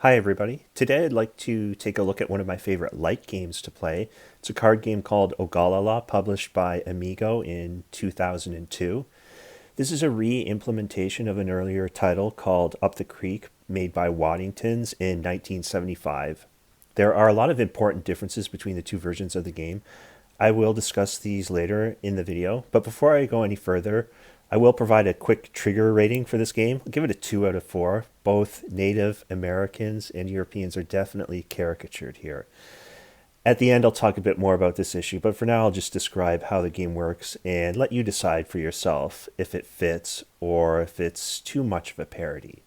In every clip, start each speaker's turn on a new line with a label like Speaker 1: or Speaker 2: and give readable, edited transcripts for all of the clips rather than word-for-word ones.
Speaker 1: Hi, everybody. Today I'd like to take a look at one of my favorite light games to play. It's a card game called Ogallala, published by Amigo in 2002. This is a re-implementation of an earlier title called Up the Creek, made by Waddingtons in 1975. There are a lot of important differences between the two versions of the game. I will discuss these later in the video, but before I go any further, I will provide a quick trigger rating for this game. I'll give it a 2 out of 4. Both Native Americans and Europeans are definitely caricatured here. At the end, I'll talk a bit more about this issue, but for now, I'll just describe how the game works and let you decide for yourself if it fits or if it's too much of a parody.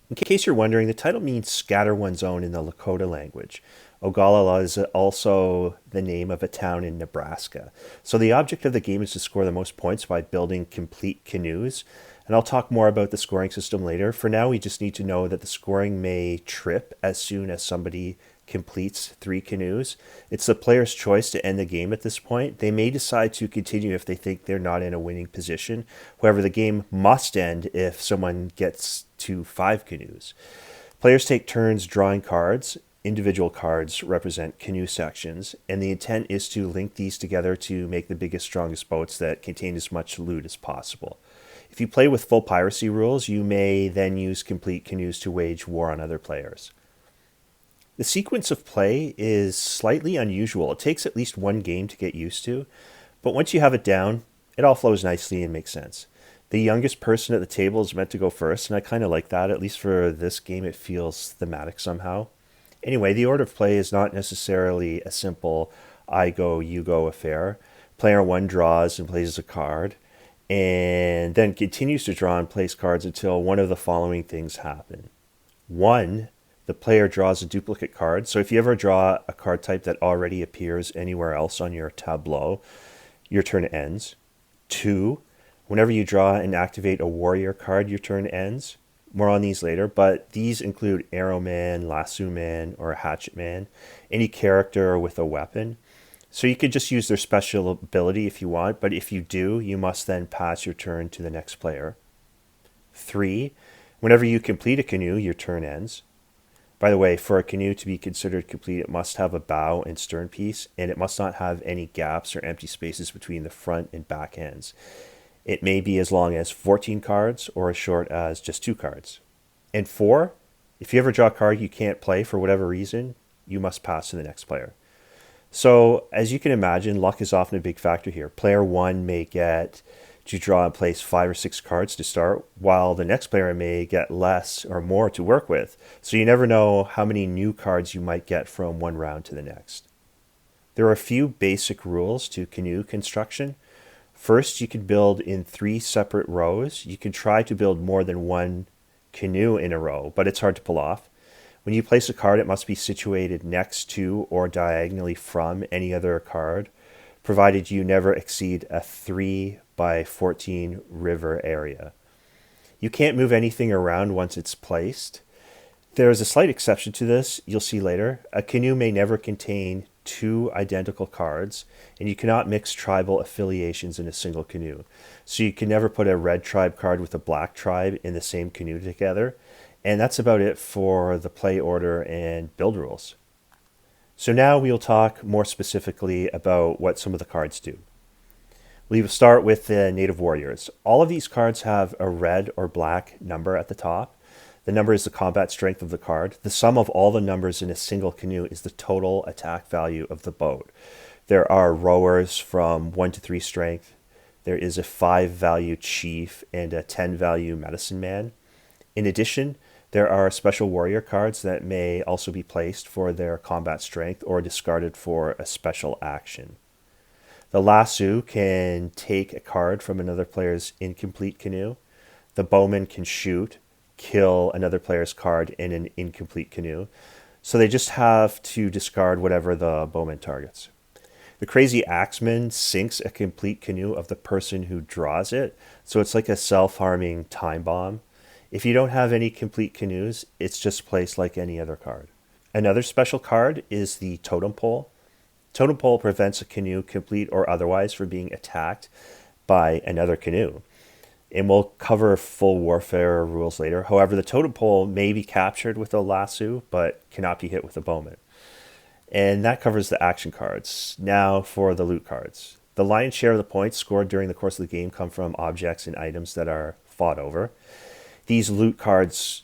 Speaker 1: In case you're wondering, the title means scatter one's own in the Lakota language. Ogallala is also the name of a town in Nebraska. So the object of the game is to score the most points by building complete canoes. And I'll talk more about the scoring system later. For now, we just need to know that the scoring may trip as soon as somebody completes 3 canoes. It's the player's choice to end the game at this point. They may decide to continue if they think they're not in a winning position. However, the game must end if someone gets to 5 canoes. Players take turns drawing cards. Individual cards represent canoe sections, and the intent is to link these together to make the biggest, strongest boats that contain as much loot as possible. If you play with full piracy rules, you may then use complete canoes to wage war on other players. The sequence of play is slightly unusual. It takes at least one game to get used to, but once you have it down, it all flows nicely and makes sense. The youngest person at the table is meant to go first, and I kind of like that. At least for this game, it feels thematic somehow. Anyway, the order of play is not necessarily a simple I go, you go affair. Player 1 draws and plays a card, and then continues to draw and place cards until one of the following things happen. 1, the player draws a duplicate card. So if you ever draw a card type that already appears anywhere else on your tableau, your turn ends. 2, whenever you draw and activate a warrior card, your turn ends. More on these later, but these include Arrow Man, Lasso Man, or Hatchet Man, any character with a weapon. So you could just use their special ability if you want, but if you do, you must then pass your turn to the next player. 3, whenever you complete a canoe, your turn ends. By the way, for a canoe to be considered complete, it must have a bow and stern piece, and it must not have any gaps or empty spaces between the front and back ends. It may be as long as 14 cards or as short as just 2 cards. And 4, if you ever draw a card you can't play for whatever reason, you must pass to the next player. So as you can imagine, luck is often a big factor here. Player 1 may get to draw and place 5 or 6 cards to start, while the next player may get less or more to work with. So you never know how many new cards you might get from one round to the next. There are a few basic rules to canoe construction. First, you can build in 3 separate rows. You can try to build more than one canoe in a row, but it's hard to pull off. When you place a card, it must be situated next to or diagonally from any other card, provided you never exceed a 3 by 14 river area. You can't move anything around once it's placed. There is a slight exception to this, you'll see later. A canoe may never contain 2 identical cards, and you cannot mix tribal affiliations in a single canoe. So you can never put a red tribe card with a black tribe in the same canoe together. And that's about it for the play order and build rules. So now we'll talk more specifically about what some of the cards do. We will start with the Native Warriors. All of these cards have a red or black number at the top. The number is the combat strength of the card. The sum of all the numbers in a single canoe is the total attack value of the boat. There are rowers from 1 to 3 strength. There is a 5 value chief and a 10 value medicine man. In addition, there are special warrior cards that may also be placed for their combat strength or discarded for a special action. The lasso can take a card from another player's incomplete canoe. The bowman can shoot, kill another player's card in an incomplete canoe. So they just have to discard whatever the bowman targets. The crazy axeman sinks a complete canoe of the person who draws it. So it's like a self-harming time bomb. If you don't have any complete canoes, it's just placed like any other card. Another special card is the totem pole. Totem pole prevents a canoe, complete or otherwise, from being attacked by another canoe. And we'll cover full warfare rules later. However, the totem pole may be captured with a lasso, but cannot be hit with a bowman. And that covers the action cards. Now for the loot cards. The lion's share of the points scored during the course of the game come from objects and items that are fought over. These loot cards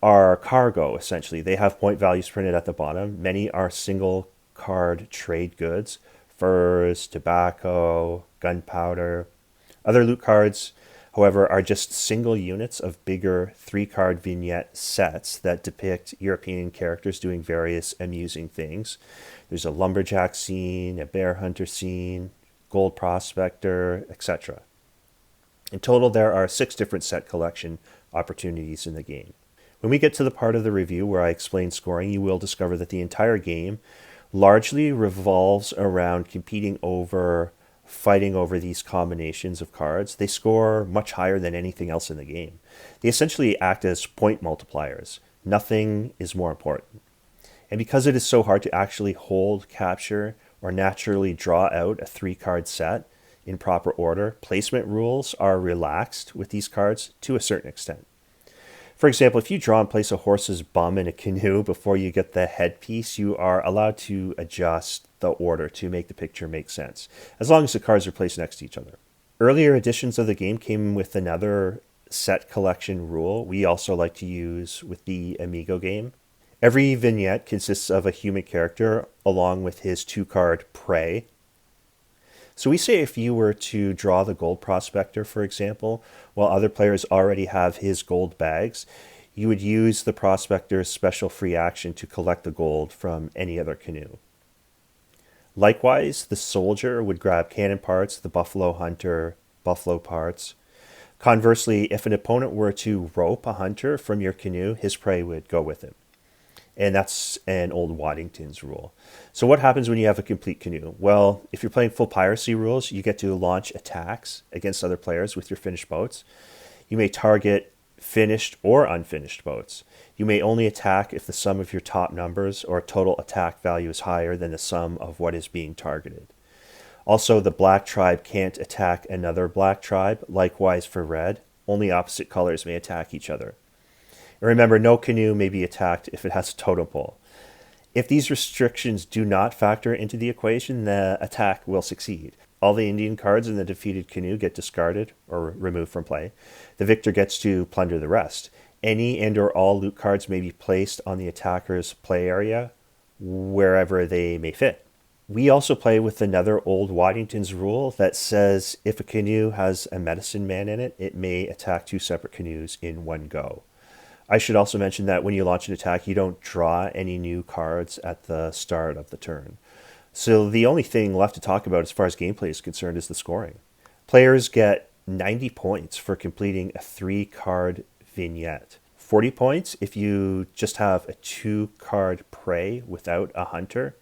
Speaker 1: are cargo, essentially. They have point values printed at the bottom. Many are single card trade goods, furs, tobacco, gunpowder. Other loot cards, however, are just single units of bigger 3-card vignette sets that depict European characters doing various amusing things. There's a lumberjack scene, a bear hunter scene, gold prospector, etc. In total, there are 6 different set collection opportunities in the game. When we get to the part of the review where I explain scoring, you will discover that the entire game largely revolves around fighting over these combinations of cards. They score much higher than anything else in the game. They essentially act as point multipliers. Nothing is more important. And because it is so hard to actually hold, capture, or naturally draw out a 3-card set in proper order, placement rules are relaxed with these cards to a certain extent. For example, if you draw and place a horse's bum in a canoe before you get the headpiece, you are allowed to adjust the order to make the picture make sense, as long as the cards are placed next to each other. Earlier editions of the game came with another set collection rule we also like to use with the Amigo game. Every vignette consists of a human character along with his 2-card prey. So we say if you were to draw the gold prospector, for example, while other players already have his gold bags, you would use the prospector's special free action to collect the gold from any other canoe. Likewise, the soldier would grab cannon parts, the buffalo hunter, buffalo parts. Conversely, if an opponent were to rope a hunter from your canoe, his prey would go with him. And that's an old Waddington's rule. So what happens when you have a complete canoe? Well, if you're playing full piracy rules, you get to launch attacks against other players with your finished boats. You may target finished or unfinished boats. You may only attack if the sum of your top numbers or total attack value is higher than the sum of what is being targeted. Also, the black tribe can't attack another black tribe. Likewise for red, only opposite colors may attack each other. And remember, no canoe may be attacked if it has a totem pole. If these restrictions do not factor into the equation, the attack will succeed. All the Indian cards in the defeated canoe get discarded or removed from play. The victor gets to plunder the rest. Any and or all loot cards may be placed on the attacker's play area wherever they may fit. We also play with another old Waddington's rule that says if a canoe has a medicine man in it, it may attack 2 separate canoes in one go. I should also mention that when you launch an attack, you don't draw any new cards at the start of the turn. So the only thing left to talk about as far as gameplay is concerned is the scoring. Players get 90 points for completing a 3-card vignette. 40 points if you just have a 2-card prey without a hunter.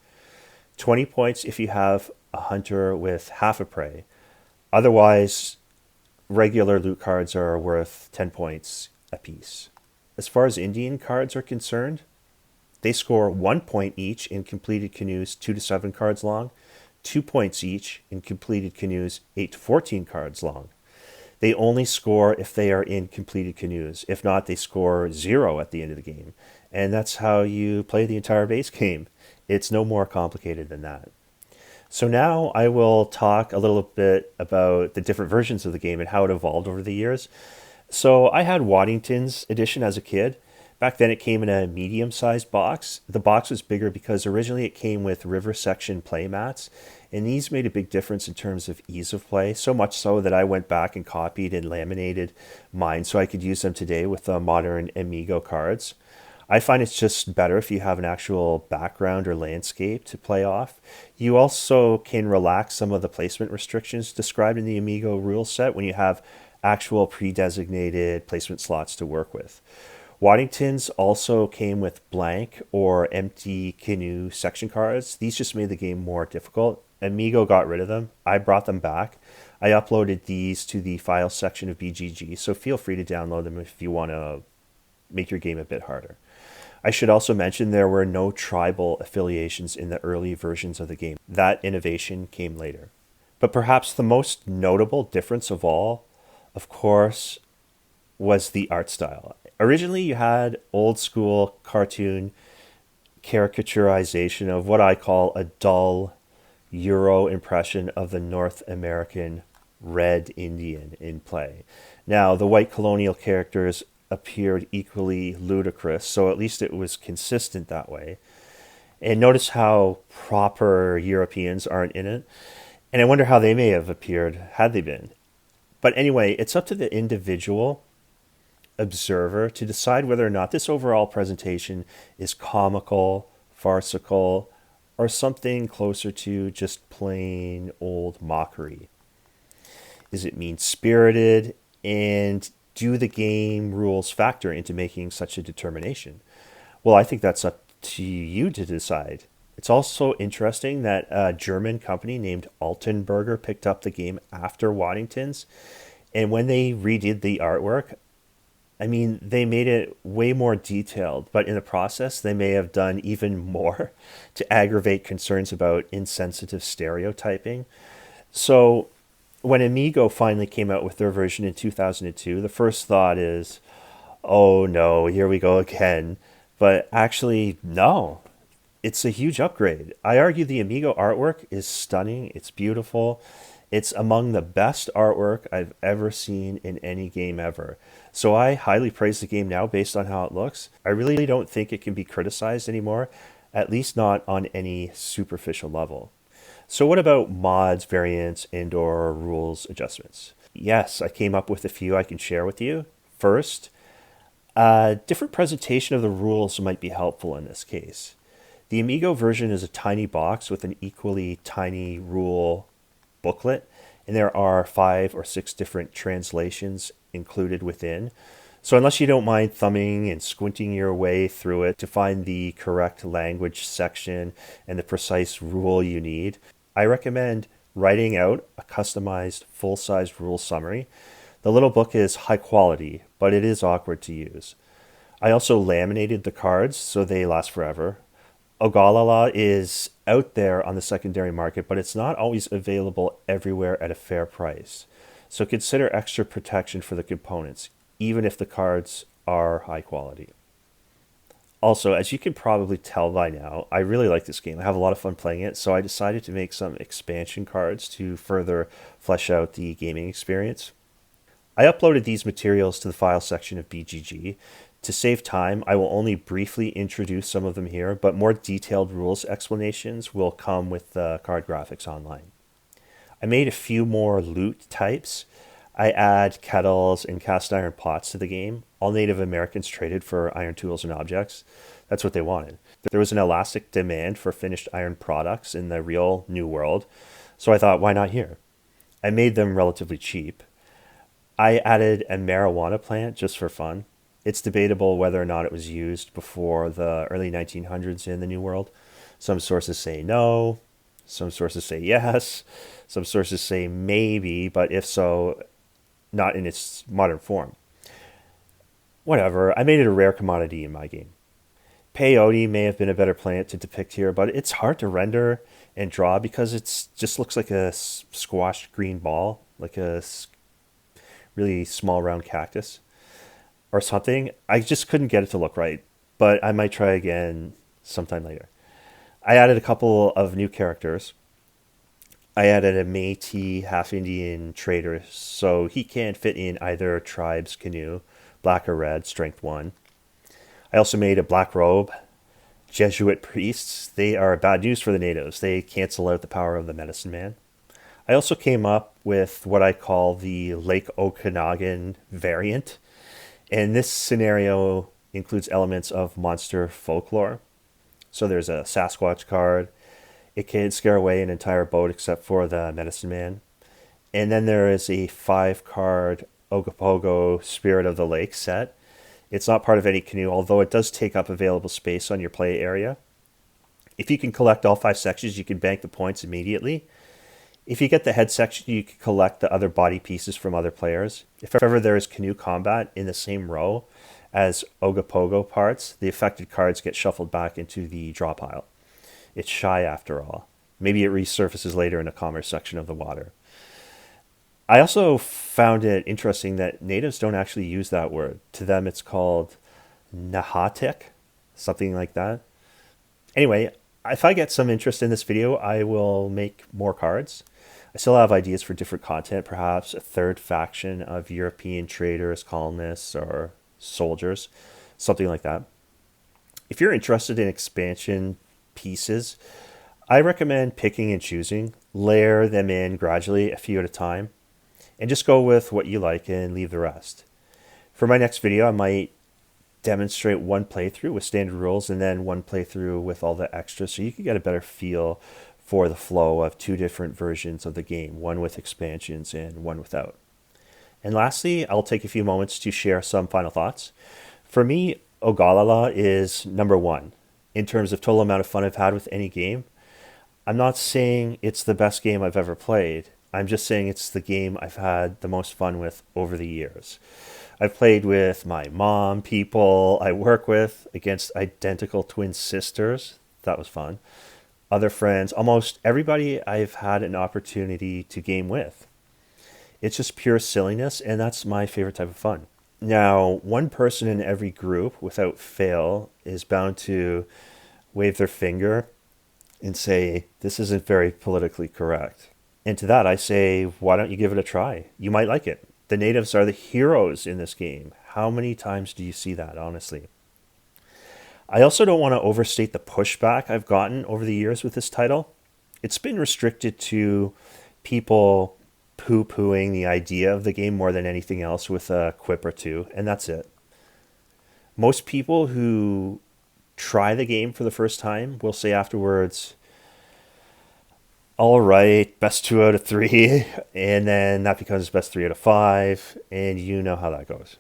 Speaker 1: 20 points if you have a hunter with half a prey. Otherwise, regular loot cards are worth 10 points apiece. As far as Indian cards are concerned, they score 1 point each in completed canoes 2 to 7 cards long, 2 points each in completed canoes 8 to 14 cards long. They only score if they are in completed canoes. If not, they score 0 at the end of the game. And that's how you play the entire base game. It's no more complicated than that. So now I will talk a little bit about the different versions of the game and how it evolved over the years. So I had Waddington's edition as a kid. Back then it came in a medium-sized box. The box was bigger because originally it came with river section play mats, and these made a big difference in terms of ease of play, so much so that I went back and copied and laminated mine so I could use them today with the modern Amigo cards. I find it's just better if you have an actual background or landscape to play off. You also can relax some of the placement restrictions described in the Amigo rule set when you have actual pre-designated placement slots to work with. Waddington's also came with blank or empty canoe section cards. These just made the game more difficult. Amigo got rid of them. I brought them back. I uploaded these to the file section of BGG, so feel free to download them if you want to make your game a bit harder. I should also mention there were no tribal affiliations in the early versions of the game. That innovation came later. But perhaps the most notable difference of of course, was the art style. Originally, you had old school cartoon caricaturization of what I call a dull Euro impression of the North American Red Indian in play. Now, the white colonial characters appeared equally ludicrous, so at least it was consistent that way. And notice how proper Europeans aren't in it. And I wonder how they may have appeared had they been. But anyway, it's up to the individual observer to decide whether or not this overall presentation is comical, farcical, or something closer to just plain old mockery. Is it mean spirited? And do the game rules factor into making such a determination? Well, I think that's up to you to decide. It's also interesting that a German company named Altenburger picked up the game after Waddington's. And when they redid the artwork, I mean, they made it way more detailed, but in the process, they may have done even more to aggravate concerns about insensitive stereotyping. So, when Amigo finally came out with their version in 2002, the first thought is, oh no, here we go again. But actually, no, it's a huge upgrade. I argue the Amigo artwork is stunning, it's beautiful. It's among the best artwork I've ever seen in any game ever. So I highly praise the game now based on how it looks. I really don't think it can be criticized anymore, at least not on any superficial level. So what about mods, variants, and/or rules adjustments? Yes, I came up with a few I can share with you. First, a different presentation of the rules might be helpful in this case. The Amigo version is a tiny box with an equally tiny rule booklet, and there are 5 or 6 different translations included within. So unless you don't mind thumbing and squinting your way through it to find the correct language section and the precise rule you need, I recommend writing out a customized full-size rule summary. The little book is high quality, but it is awkward to use. I also laminated the cards so they last forever. Ogallala is out there on the secondary market, but it's not always available everywhere at a fair price. So consider extra protection for the components, even if the cards are high quality. Also, as you can probably tell by now, I really like this game. I have a lot of fun playing it, so I decided to make some expansion cards to further flesh out the gaming experience. I uploaded these materials to the file section of BGG. To save time, I will only briefly introduce some of them here, but more detailed rules explanations will come with the card graphics online. I made a few more loot types. I add kettles and cast iron pots to the game. All Native Americans traded for iron tools and objects. That's what they wanted. There was an elastic demand for finished iron products in the real New World, so I thought, why not here? I made them relatively cheap. I added a marijuana plant just for fun. It's debatable whether or not it was used before the early 1900s in the New World. Some sources say no, some sources say yes, some sources say maybe, but if so, not in its modern form. Whatever, I made it a rare commodity in my game. Peyote may have been a better plant to depict here, but it's hard to render and draw because it just looks like a squashed green ball, like a really small round cactus or something. I just couldn't get it to look right, but I might try again sometime later. I added a couple of new characters. I added a Métis half Indian trader, so he can fit in either tribe's canoe, black or red, strength 1. I also made a black robe, Jesuit priests. They are bad news for the natives. They cancel out the power of the medicine man. I also came up with what I call the Lake Okanagan variant. And this scenario includes elements of monster folklore. So there's a Sasquatch card. It can scare away an entire boat except for the medicine man. And then there is a 5-card Ogopogo Spirit of the Lake set. It's not part of any canoe, although it does take up available space on your play area. If you can collect all 5 sections, you can bank the points immediately. If you get the head section, you can collect the other body pieces from other players. If ever there is canoe combat in the same row as Ogopogo parts, the affected cards get shuffled back into the draw pile. It's shy after all. Maybe it resurfaces later in a calmer section of the water. I also found it interesting that natives don't actually use that word. To them, it's called Nahatik, something like that. Anyway, if I get some interest in this video, I will make more cards. I still have ideas for different content, perhaps a third faction of European traders, colonists, or soldiers, something like that. If you're interested in expansion pieces, I recommend picking and choosing, layer them in gradually, a few at a time, and just go with what you like and leave the rest. For my next video, I might demonstrate one playthrough with standard rules and then one playthrough with all the extras so you can get a better feel for the flow of two different versions of the game, one with expansions and one without. And lastly, I'll take a few moments to share some final thoughts. For me, Ogallala is number one in terms of total amount of fun I've had with any game. I'm not saying it's the best game I've ever played. I'm just saying it's the game I've had the most fun with over the years. I've played with my mom, people I work with, against identical twin sisters. That was fun. Other friends, almost everybody I've had an opportunity to game with. It's just pure silliness, and that's my favorite type of fun. Now, one person in every group, without fail, is bound to wave their finger and say, this isn't very politically correct. And to that, I say, why don't you give it a try? You might like it. The natives are the heroes in this game. How many times do you see that, honestly? I also don't want to overstate the pushback I've gotten over the years with this title. It's been restricted to people poo-pooing the idea of the game more than anything else with a quip or two, and that's it. Most people who try the game for the first time will say afterwards, all right, best 2 out of 3, and then that becomes best 3 out of 5, and you know how that goes.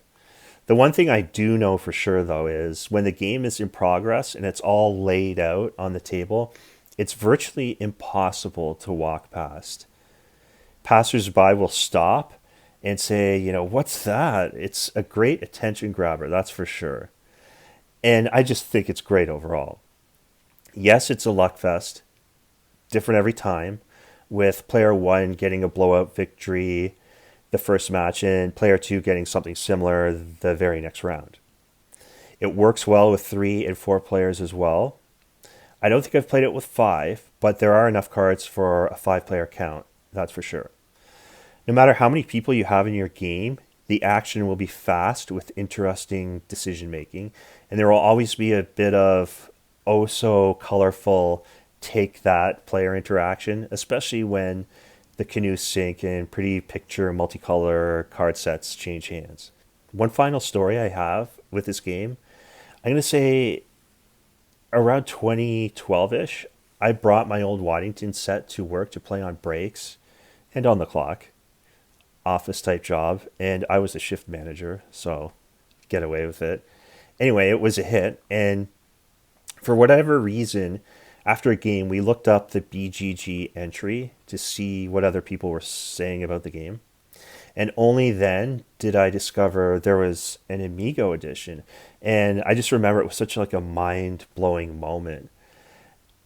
Speaker 1: The one thing I do know for sure, though, is when the game is in progress and it's all laid out on the table, it's virtually impossible to walk past. Passersby will stop and say, what's that? It's a great attention grabber, that's for sure. And I just think it's great overall. Yes, it's a luck fest, different every time, with player 1 getting a blowout victory the first match and player 2 getting something similar the very next round. It works well with 3 and 4 players as well. I don't think I've played it with 5, but there are enough cards for a 5-player count, that's for sure. No matter how many people you have in your game, the action will be fast with interesting decision making, and there will always be a bit of oh so colorful take that player interaction, especially when the canoes sink and pretty picture multicolor card sets change hands. One final story I have with this game, I'm going to say around 2012-ish, I brought my old Waddington set to work to play on breaks and on the clock, office type job, and I was the shift manager, so get away with it. Anyway, it was a hit, and for whatever reason, after a game, we looked up the BGG entry to see what other people were saying about the game. And only then did I discover there was an Amigo edition. And I just remember it was such like a mind-blowing moment.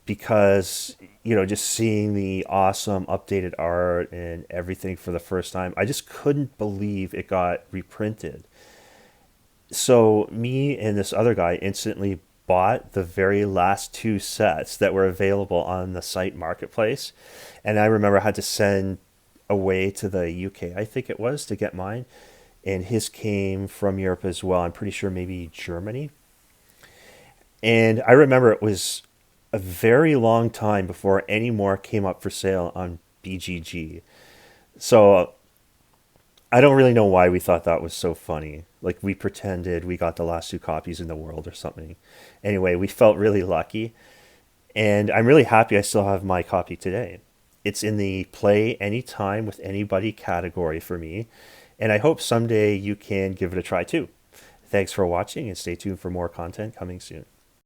Speaker 1: Because, just seeing the awesome updated art and everything for the first time, I just couldn't believe it got reprinted. So me and this other guy instantly bought the very last 2 sets that were available on the site marketplace, and I remember I had to send away to the UK, I think it was, to get mine, and his came from Europe as well. I'm pretty sure maybe Germany. And I remember it was a very long time before any more came up for sale on BGG. So I don't really know why we thought that was so funny. Like, we pretended we got the last 2 copies in the world or something. Anyway, we felt really lucky. And I'm really happy I still have my copy today. It's in the play anytime with anybody category for me. And I hope someday you can give it a try too. Thanks for watching, and stay tuned for more content coming soon.